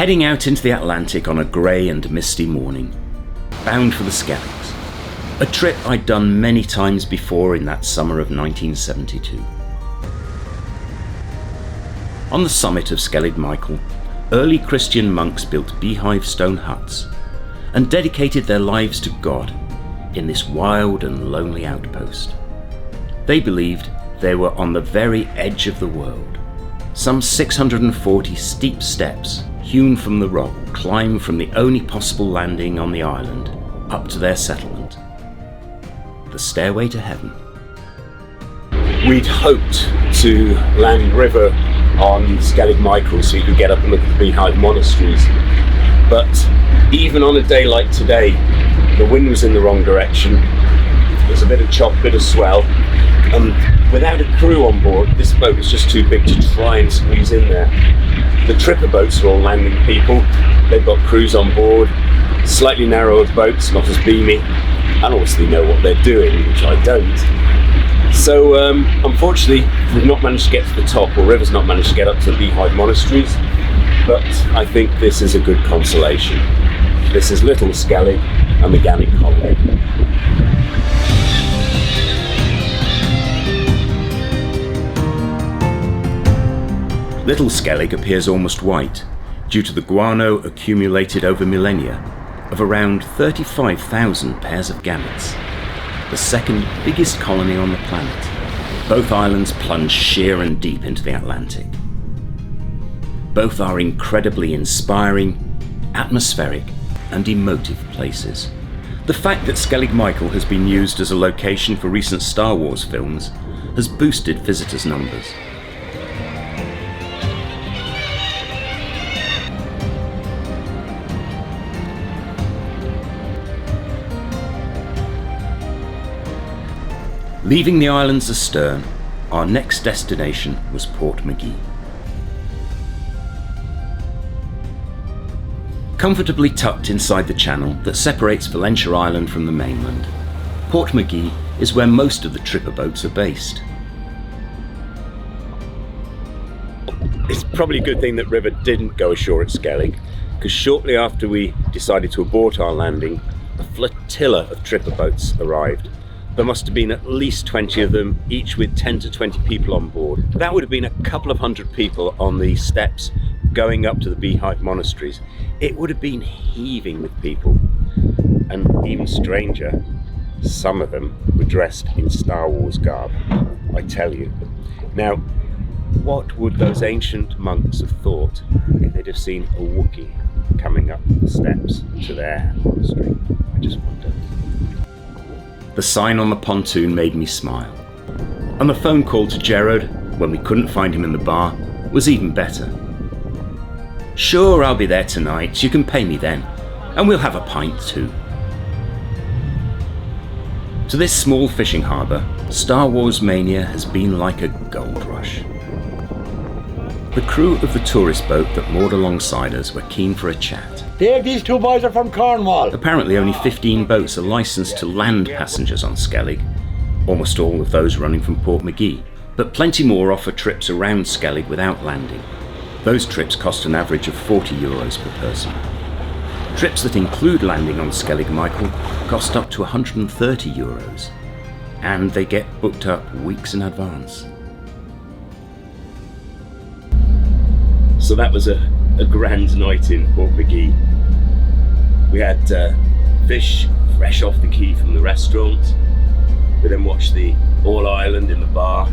heading out into the Atlantic on a grey and misty morning, bound for the Skelligs, a trip I'd done many times before in that summer of 1972. On the summit of Skellig Michael, early Christian monks built beehive stone huts and dedicated their lives to God in this wild and lonely outpost. They believed they were on the very edge of the world. Some 640 steep steps hewn from the rock climb from the only possible landing on the island up to their settlement. The stairway to heaven. We'd hoped to land river on Skellig Michael so you could get up and look at the beehive monasteries, but even on a day like today, the wind was in the wrong direction. There's a bit of chop, bit of swell, and without a crew on board, this boat was just too big to try and squeeze in there. The tripper boats are all landing people. They've got crews on board, slightly narrower boats, not as beamy, and obviously know what they're doing, which I don't. So unfortunately, we've not managed to get to the top, or River's not managed to get up to the beehive monasteries, but I think this is a good consolation. This is Little Skellig, a mechanic colony. Little Skellig appears almost white due to the guano accumulated over millennia of around 35,000 pairs of gametes, the second biggest colony on the planet. Both islands plunge sheer and deep into the Atlantic. Both are incredibly inspiring, atmospheric, and emotive places. The fact that Skellig Michael has been used as a location for recent Star Wars films has boosted visitors' numbers. Leaving the islands astern, our next destination was Portmagee. Comfortably tucked inside the channel that separates Valentia Island from the mainland, Portmagee is where most of the tripper boats are based. It's probably a good thing that River didn't go ashore at Skellig, because shortly after we decided to abort our landing, a flotilla of tripper boats arrived. There must have been at least 20 of them, each with 10 to 20 people on board. That would have been a couple of hundred people on the steps going up to the beehive monasteries. It would have been heaving with people. And even stranger, some of them were dressed in Star Wars garb, I tell you. Now, what would those ancient monks have thought if they'd have seen a Wookiee coming up the steps to their monastery? I just wonder. The sign on the pontoon made me smile, and the phone call to Gerard, when we couldn't find him in the bar, was even better. Sure, I'll be there tonight, you can pay me then, and we'll have a pint too. To this small fishing harbour, Star Wars mania has been like a gold rush. The crew of the tourist boat that moored alongside us were keen for a chat. Dave, these two boys are from Cornwall. Apparently only 15 boats are licensed to land passengers on Skellig, almost all of those running from Portmagee, but plenty more offer trips around Skellig without landing. Those trips cost an average of €40 per person. Trips that include landing on Skellig Michael cost up to €130, and they get booked up weeks in advance. So that was a grand night in Portmagee. We had fish fresh off the quay from the restaurant. We then watched the All Island in the bar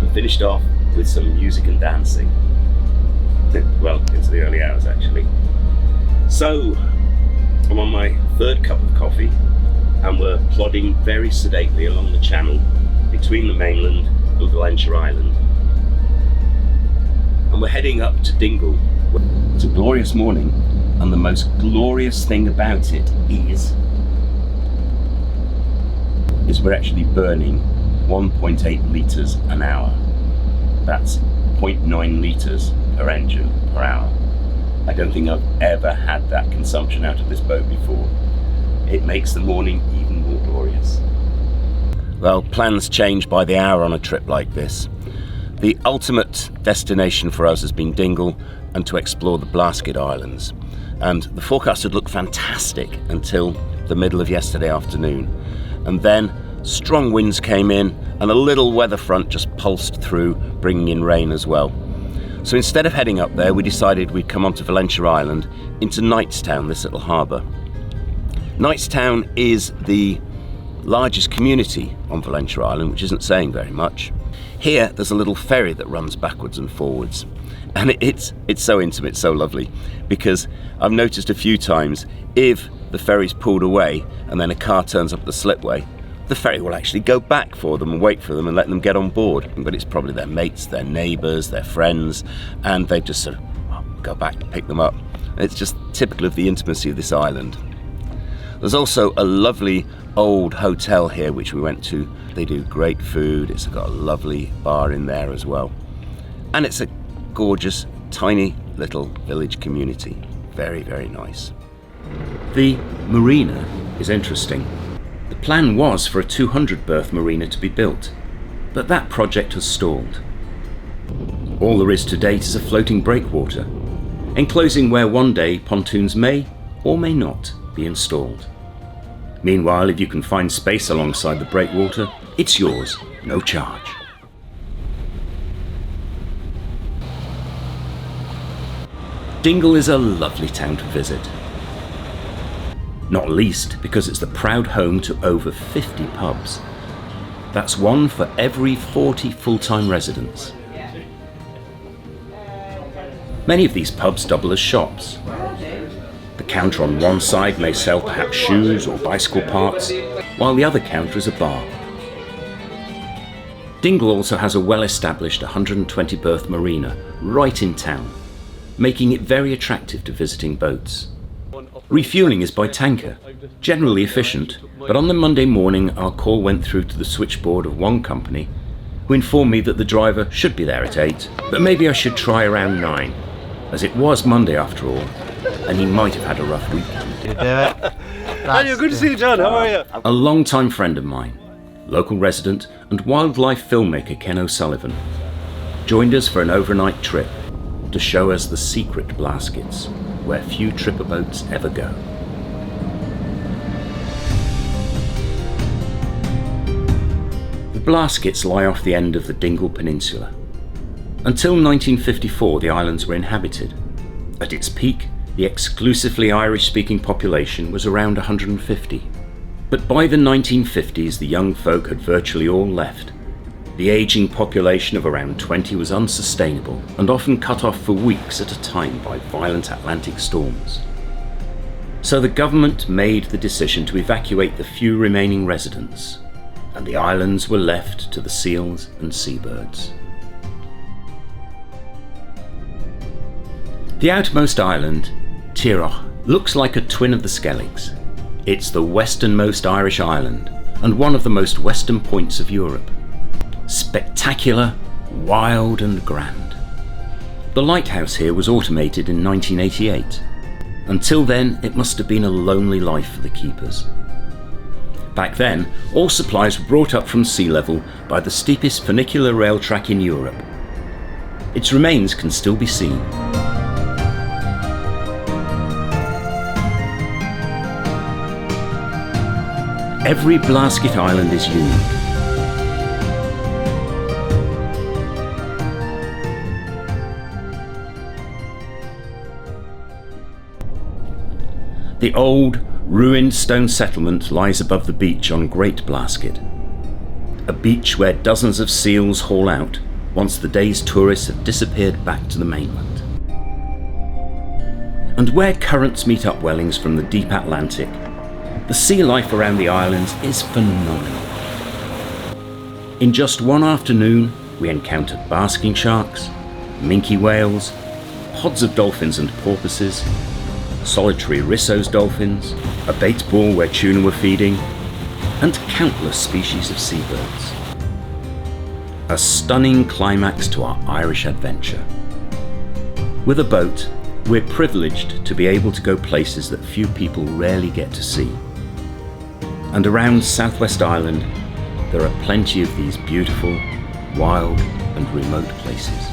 and finished off with some music and dancing. Well, into the early hours actually. So I'm on my third cup of coffee and we're plodding very sedately along the channel between the mainland and Valentia Island. And we're heading up to Dingle. It's a glorious morning, and the most glorious thing about it is we're actually burning 1.8 litres an hour. That's 0.9 litres per engine per hour. I don't think I've ever had that consumption out of this boat before. It makes the morning even more glorious. Well, plans change by the hour on a trip like this. The ultimate destination for us has been Dingle, and to explore the Blasket Islands. And the forecast had looked fantastic until the middle of yesterday afternoon. And then strong winds came in and a little weather front just pulsed through, bringing in rain as well. So instead of heading up there, we decided we'd come onto Valentia Island into Knightstown, this little harbour. Knightstown is the largest community on Valentia Island, which isn't saying very much. Here there's a little ferry that runs backwards and forwards, and it's so intimate, so lovely, because I've noticed a few times if the ferry's pulled away and then a car turns up the slipway, the ferry will actually go back for them and wait for them and let them get on board. But it's probably their mates, their neighbours, their friends, and they just sort of go back and pick them up. It's just typical of the intimacy of this island. There's also a lovely old hotel here which we went to. They do great food, it's got a lovely bar in there as well. And it's a gorgeous, tiny little village community. Very, very nice. The marina is interesting. The plan was for a 200 berth marina to be built, but that project has stalled. All there is to date is a floating breakwater, enclosing where one day pontoons may or may not be installed. Meanwhile, if you can find space alongside the breakwater, it's yours, no charge. Dingle is a lovely town to visit. Not least because it's the proud home to over 50 pubs. That's one for every 40 full-time residents. Many of these pubs double as shops. The counter on one side may sell perhaps shoes or bicycle parts, while the other counter is a bar. Dingle also has a well-established 120 berth marina right in town, making it very attractive to visiting boats. Refuelling is by tanker, generally efficient, but on the Monday morning our call went through to the switchboard of one company, who informed me that the driver should be there at 8, but maybe I should try around 9, as it was Monday after all, and he might have had a rough weekend. You do it. Daniel, good to see you, John. How are you? A long-time friend of mine, local resident and wildlife filmmaker Ken O'Sullivan, joined us for an overnight trip to show us the secret Blaskets, where few tripper boats ever go. The Blaskets lie off the end of the Dingle Peninsula. Until 1954, the islands were inhabited. At its peak, the exclusively Irish-speaking population was around 150. But by the 1950s, the young folk had virtually all left. The ageing population of around 20 was unsustainable and often cut off for weeks at a time by violent Atlantic storms. So the government made the decision to evacuate the few remaining residents, and the islands were left to the seals and seabirds. The outermost island, Tirach, looks like a twin of the Skelligs. It's the westernmost Irish island and one of the most western points of Europe. Spectacular, wild and grand. The lighthouse here was automated in 1988. Until then, it must have been a lonely life for the keepers. Back then, all supplies were brought up from sea level by the steepest funicular rail track in Europe. Its remains can still be seen. Every Blasket Island is unique. The old, ruined stone settlement lies above the beach on Great Blasket, a beach where dozens of seals haul out once the day's tourists have disappeared back to the mainland. And where currents meet upwellings from the deep Atlantic, the sea life around the islands is phenomenal. In just one afternoon, we encountered basking sharks, minke whales, pods of dolphins and porpoises, solitary Risso's dolphins, a bait ball where tuna were feeding, and countless species of seabirds. A stunning climax to our Irish adventure. With a boat, we're privileged to be able to go places that few people rarely get to see. And around Southwest Island, there are plenty of these beautiful, wild and remote places.